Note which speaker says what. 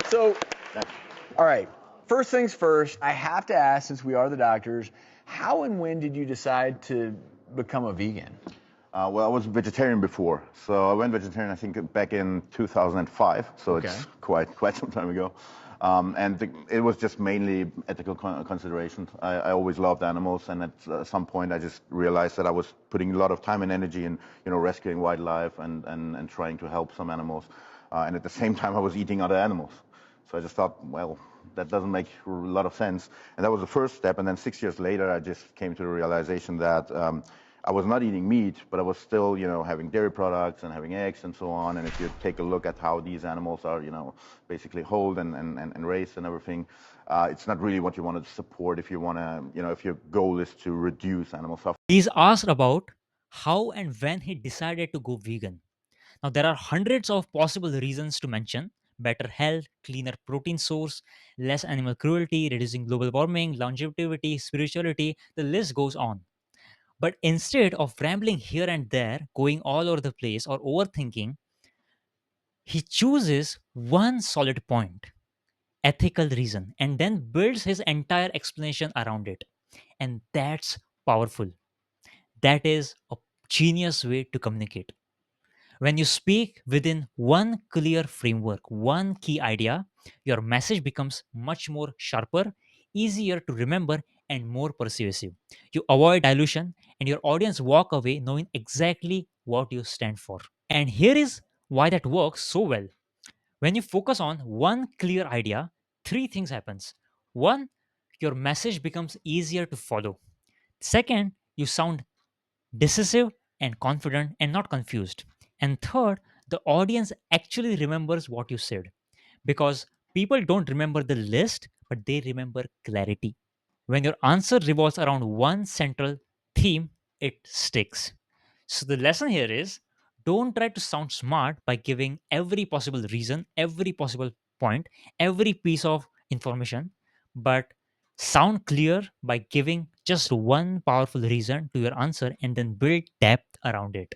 Speaker 1: So, all right. First things first, I have to ask, since we are the doctors, how and when did you decide to become a vegan?
Speaker 2: Well, I was vegetarian before, so I went vegetarian I think back in 2005, so
Speaker 1: Okay.
Speaker 2: it's quite some time ago. It was just mainly ethical considerations. I always loved animals, and at some point I just realized that I was putting a lot of time and energy in, rescuing wildlife and trying to help some animals. And at the same time I was eating other animals. So I just thought, well, that doesn't make a lot of sense. And that was the first step. And then 6 years later, I just came to the realization that I was not eating meat, but I was still, having dairy products and having eggs and so on. And if you take a look at how these animals are, basically hold and raised and everything, it's not really what you want to support if you want to, if your goal is to reduce animal suffering.
Speaker 3: He's asked about how and when he decided to go vegan. Now, there are hundreds of possible reasons to mention: better health, cleaner protein source, less animal cruelty, reducing global warming, longevity, spirituality, the list goes on. But instead of rambling here and there, going all over the place, or overthinking, he chooses one solid point, ethical reason, and then builds his entire explanation around it. And that's powerful. That is a genius way to communicate. When you speak within one clear framework, one key idea, your message becomes much more sharper, easier to remember, and more persuasive. You avoid dilution, and your audience walk away knowing exactly what you stand for. And here is why that works so well. When you focus on one clear idea, three things happens. One, your message becomes easier to follow. Second, you sound decisive and confident and not confused. And third, the audience actually remembers what you said, because people don't remember the list, but they remember clarity. When your answer revolves around one central theme, it sticks. So the lesson here is, don't try to sound smart by giving every possible reason, every possible point, every piece of information, but sound clear by giving just one powerful reason to your answer and then build depth around it.